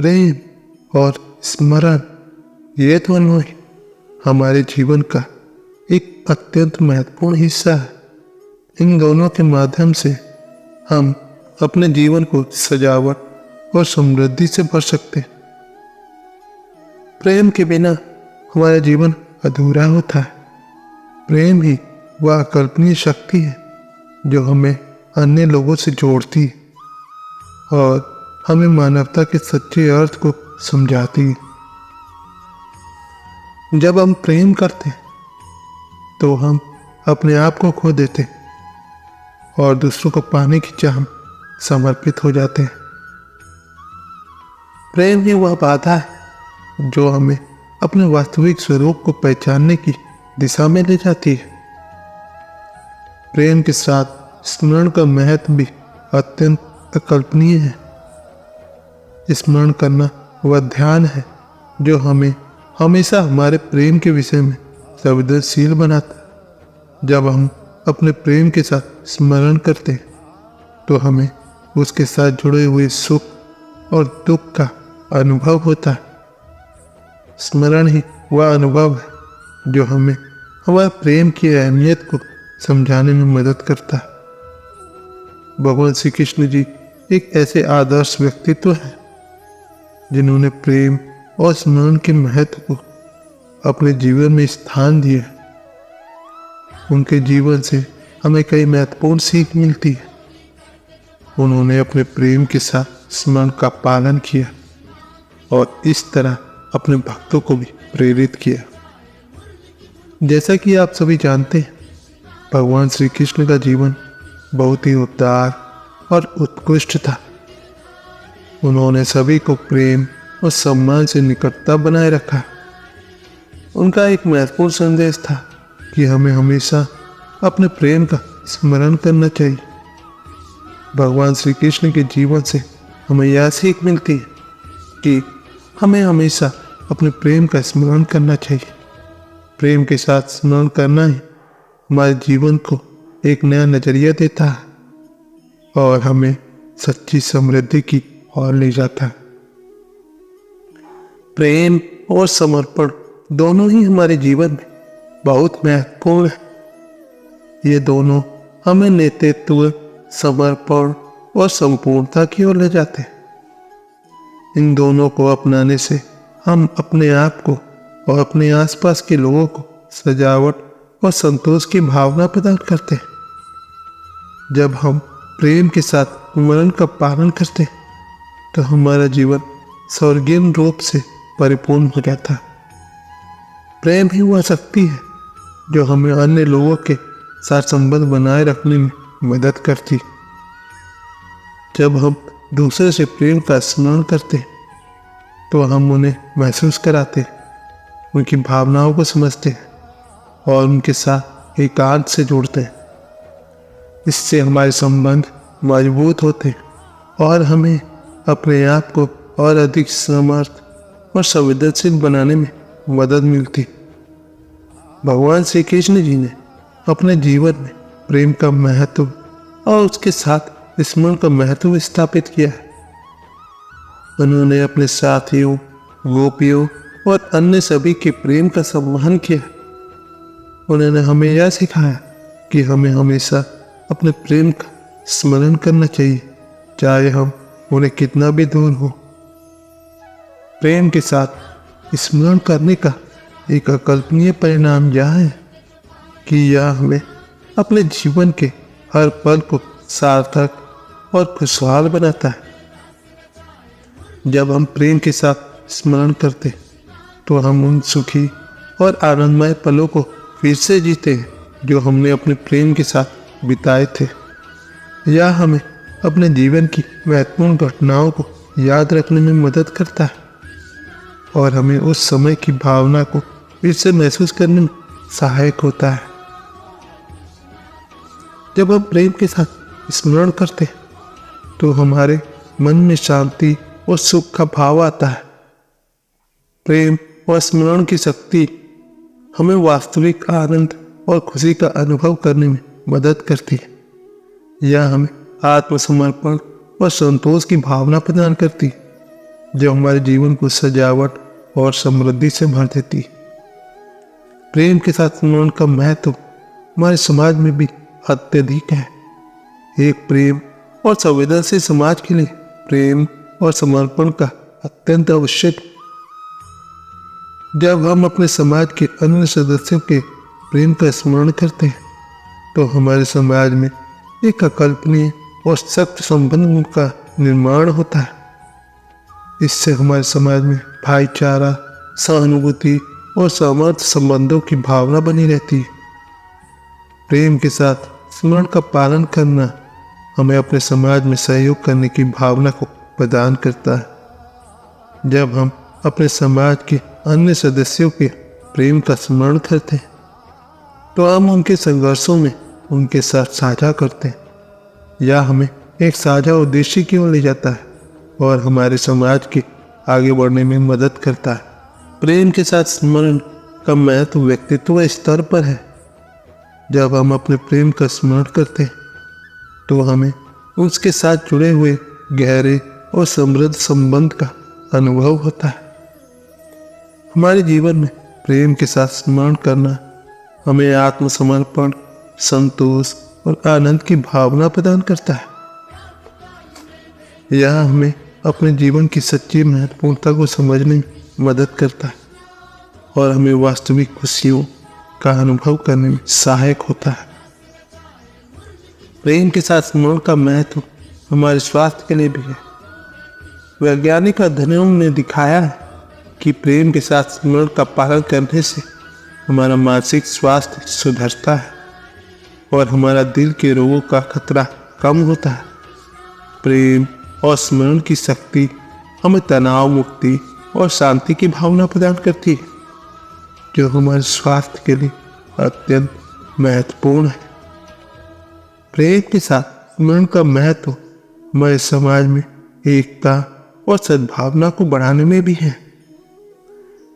प्रेम और स्मरण, ये दोनों ही हमारे जीवन का एक अत्यंत महत्वपूर्ण हिस्सा है। इन दोनों के माध्यम से हम अपने जीवन को सजावट और समृद्धि से भर सकते हैं। प्रेम के बिना हमारा जीवन अधूरा होता है। प्रेम ही वह अकल्पनीय शक्ति है जो हमें अन्य लोगों से जोड़ती है और हमें मानवता के सच्चे अर्थ को समझाती है। जब हम प्रेम करते हैं तो हम अपने आप को खो देते हैं और दूसरों को पाने की चाह में समर्पित हो जाते हैं। प्रेम ही वह बाधा है जो हमें अपने वास्तविक स्वरूप को पहचानने की दिशा में ले जाती है। प्रेम के साथ स्मरण का महत्व भी अत्यंत अकल्पनीय है। स्मरण करना वह ध्यान है जो हमें हमेशा हमारे प्रेम के विषय में संवेदनशील बनाता है। जब हम अपने प्रेम के साथ स्मरण करते हैं तो हमें उसके साथ जुड़े हुए सुख और दुख का अनुभव होता है। स्मरण ही वह अनुभव है जो हमें हमारे प्रेम की अहमियत को समझाने में मदद करता है। भगवान श्री कृष्ण जी एक ऐसे आदर्श व्यक्तित्व हैं जिन्होंने प्रेम और स्मरण के महत्व को अपने जीवन में स्थान दिया। उनके जीवन से हमें कई महत्वपूर्ण सीख मिलती है। उन्होंने अपने प्रेम के साथ स्मरण का पालन किया और इस तरह अपने भक्तों को भी प्रेरित किया। जैसा कि आप सभी जानते हैं, भगवान श्री कृष्ण का जीवन बहुत ही उदार और उत्कृष्ट था। उन्होंने सभी को प्रेम और सम्मान से निकटता बनाए रखा। उनका एक महत्वपूर्ण संदेश था कि हमें हमेशा अपने प्रेम का स्मरण करना चाहिए। भगवान श्री कृष्ण के जीवन से हमें यह सीख मिलती है कि हमें हमेशा अपने प्रेम का स्मरण करना चाहिए। प्रेम के साथ स्मरण करना ही हमारे जीवन को एक नया नजरिया देता है और हमें सच्ची समृद्धि की ओर ले जाता है। प्रेम और समर्पण दोनों ही हमारे जीवन में बहुत महत्वपूर्ण है। ये दोनों हमें नेतृत्व, समर्पण और संपूर्णता की ओर ले जाते हैं। इन दोनों को अपनाने से हम अपने आप को और अपने आसपास के लोगों को सजावट और संतोष की भावना प्रदान करते हैं। जब हम प्रेम के साथ स्मरण का पालन करते हैं तो हमारा जीवन स्वर्गीय रूप से परिपूर्ण हो जाता है। प्रेम ही वह शक्ति है जो हमें अन्य लोगों के साथ संबंध बनाए रखने में मदद करती। जब हम दूसरे से प्रेम का स्मरण करते हैं तो हम उन्हें महसूस कराते, उनकी भावनाओं को समझते और उनके साथ एकांत से जोड़ते हैं। इससे हमारे संबंध मजबूत होते और हमें अपने आप को और अधिक समर्थ और संवेदनशील बनाने में मदद मिलती। भगवान श्री कृष्ण जी ने अपने जीवन में प्रेम का महत्व और उसके साथ स्मरण का महत्व स्थापित किया है। उन्होंने अपने साथियों, गोपियों और अन्य सभी के प्रेम का सम्मान किया। उन्होंने हमें यह सिखाया कि हमें हमेशा अपने प्रेम का स्मरण करना चाहिए, चाहे हम उन्हें कितना भी दूर हो। प्रेम के साथ स्मरण करने का एक अकल्पनीय परिणाम यह है कि यह हमें अपने जीवन के हर पल को सार्थक और खुशहाल बनाता है। जब हम प्रेम के साथ स्मरण करते तो हम उन सुखी और आनंदमय पलों को फिर से जीते हैं जो हमने अपने प्रेम के साथ बिताए थे। यह हमें अपने जीवन की महत्वपूर्ण घटनाओं को याद रखने में मदद करता है और हमें उस समय की भावना को फिर से महसूस करने में सहायक होता है। जब हम प्रेम के साथ स्मरण करते हैं तो हमारे मन में शांति और सुख का भाव आता है। प्रेम और स्मरण की शक्ति हमें वास्तविक आनंद और खुशी का अनुभव करने में मदद करती है। यह हमें आत्मसमर्पण और संतोष की भावना प्रदान करती है। जो हमारे जीवन को सजावट और समृद्धि से भर देती है। प्रेम के साथ स्मरण का महत्व हमारे समाज में भी अत्यधिक है। एक प्रेम और संवेदनशील समाज के लिए प्रेम और समर्पण का अत्यंत आवश्यक। जब हम अपने समाज के अन्य सदस्यों के प्रेम का स्मरण करते हैं तो हमारे समाज में एक अकल्पनीय और सख्त संबंध का निर्माण होता है। इससे हमारे समाज में भाईचारा, सहानुभूति और सामर्थ्य संबंधों की भावना बनी रहती है। प्रेम के साथ स्मरण का पालन करना हमें अपने समाज में सहयोग करने की भावना को प्रदान करता है। जब हम अपने समाज के अन्य सदस्यों के प्रेम का स्मरण करते हैं तो हम उनके संघर्षों में उनके साथ साझा करते हैं या हमें एक साझा उद्देश्य की ओर ले जाता है और हमारे समाज के आगे बढ़ने में मदद करता है। प्रेम के साथ स्मरण का महत्व व्यक्तित्व स्तर पर है। जब हम अपने प्रेम का स्मरण करते हैं तो हमें उसके साथ जुड़े हुए गहरे और समृद्ध संबंध का अनुभव होता है। हमारे जीवन में प्रेम के साथ स्मरण करना हमें आत्मसमर्पण, संतोष और आनंद की भावना प्रदान करता है। यह हमें अपने जीवन की सच्ची महत्वपूर्णता को समझने में मदद करता है और हमें वास्तविक खुशियों का अनुभव करने में सहायक होता है। प्रेम के साथ स्मरण का महत्व हमारे स्वास्थ्य के लिए भी है। वैज्ञानिक अध्ययनों ने दिखाया है कि प्रेम के साथ स्मरण का पालन करने से हमारा मानसिक स्वास्थ्य सुधरता है और हमारा दिल के रोगों का खतरा कम होता है। प्रेम और स्मरण की शक्ति हमें तनाव मुक्ति और शांति की भावना प्रदान करती है, जो हमारे स्वास्थ्य के लिए अत्यंत महत्वपूर्ण है। प्रेम के साथ स्मरण का महत्व हमारे समाज में एकता और सद्भावना को बढ़ाने में भी है।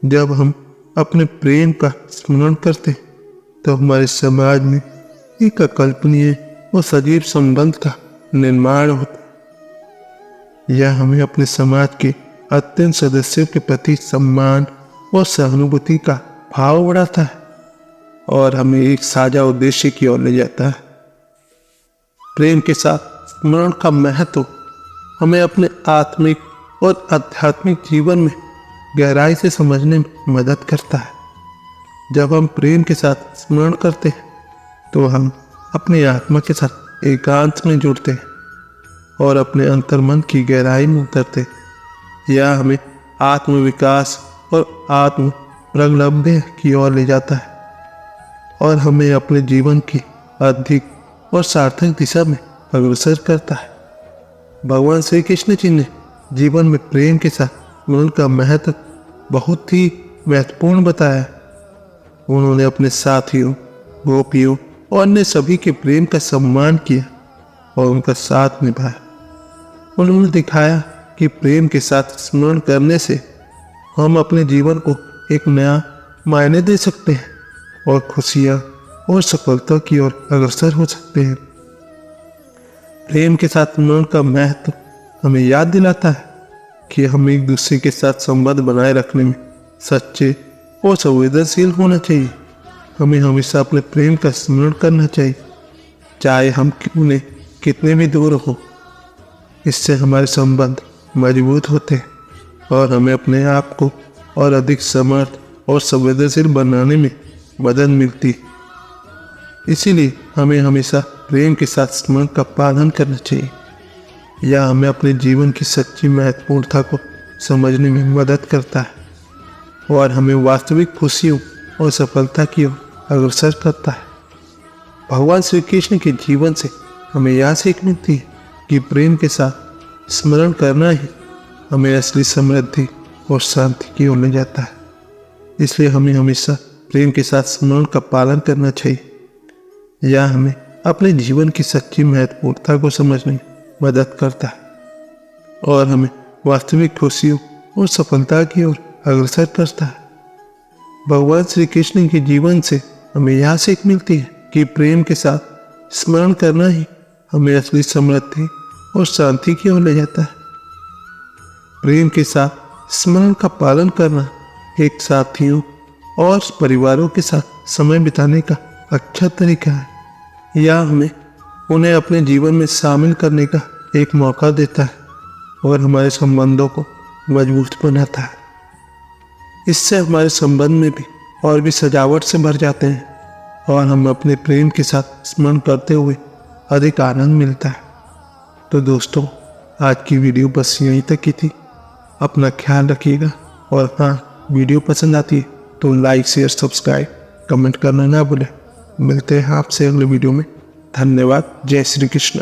जब हम अपने प्रेम का स्मरण करते हैं तो हमारे समाज में एक अकल्पनीय और सजीव संबंध का निर्माण होता है। यह हमें अपने समाज के अत्यंत सदस्यों के प्रति सम्मान और सहानुभूति का भाव बढ़ाता है और हमें एक साझा उद्देश्य की ओर ले जाता है। प्रेम के साथ स्मरण का महत्व हमें अपने आत्मिक और आध्यात्मिक जीवन में गहराई से समझने में मदद करता है। जब हम प्रेम के साथ स्मरण करते हैं तो हम अपनी आत्मा के साथ एकांत में जुड़ते हैं और अपने अंतर्मन की गहराई में उतरते हैं। यह हमें आत्मविकास और आत्म प्रगल्भा की ओर ले जाता है और हमें अपने जीवन की अधिक और सार्थक दिशा में अग्रसर करता है। भगवान श्री कृष्ण जी ने जीवन में प्रेम के साथ स्मरण का महत्व बहुत ही महत्वपूर्ण बताया। उन्होंने अपने साथियों, गोपियों और अन्य सभी के प्रेम का सम्मान किया और उनका साथ निभाया। उन्होंने दिखाया कि प्रेम के साथ स्मरण करने से हम अपने जीवन को एक नया मायने दे सकते हैं और खुशियाँ और सफलता की ओर अग्रसर हो सकते हैं। प्रेम के साथ स्मरण का महत्व हमें याद दिलाता है कि हम एक दूसरे के साथ संबंध बनाए रखने में सच्चे और संवेदनशील होना चाहिए। हमें हमेशा अपने प्रेम का स्मरण करना चाहिए, चाहे हम उन्हें कितने भी दूर हो। इससे हमारे संबंध मजबूत होते हैं और हमें अपने आप को और अधिक समर्थ और संवेदनशील बनाने में मदद मिलती है। इसीलिए हमें हमेशा प्रेम के साथ स्मरण का पालन करना चाहिए। यह हमें अपने जीवन की सच्ची महत्वपूर्णता को समझने में मदद करता है और हमें वास्तविक खुशियों और सफलता की ओर अग्रसर करता है। भगवान श्री कृष्ण के जीवन से हमें यह सीख मिलती है कि प्रेम के साथ स्मरण करना ही हमें असली समृद्धि और शांति की ओर ले जाता है। इसलिए हमें हमेशा प्रेम के साथ स्मरण का पालन करना चाहिए। यह हमें अपने जीवन की सच्ची महत्वपूर्णता को समझने में मदद करता है और हमें वास्तविक खुशियों और सफलता की ओर अग्रसर करता है। भगवान श्री कृष्ण के जीवन से हमें यह सीख मिलती है कि प्रेम के साथ स्मरण करना ही हमें असली समृद्धि और शांति की ओर ले जाता है। प्रेम के साथ स्मरण का पालन करना एक साथियों और परिवारों के साथ समय बिताने का अच्छा तरीका है, या हमें उन्हें अपने जीवन में शामिल करने का एक मौका देता है और हमारे संबंधों को मजबूत बनाता है। इससे हमारे संबंध में भी और भी सजावट से भर जाते हैं और हम अपने प्रेम के साथ स्मरण करते हुए अधिक आनंद मिलता है। तो दोस्तों, आज की वीडियो बस यहीं तक की थी। अपना ख्याल रखिएगा और हाँ, वीडियो पसंद आती है तो लाइक शेयर सब्सक्राइब कमेंट करना ना भूलें। मिलते हैं आपसे अगले वीडियो में। धन्यवाद। जय श्री कृष्ण।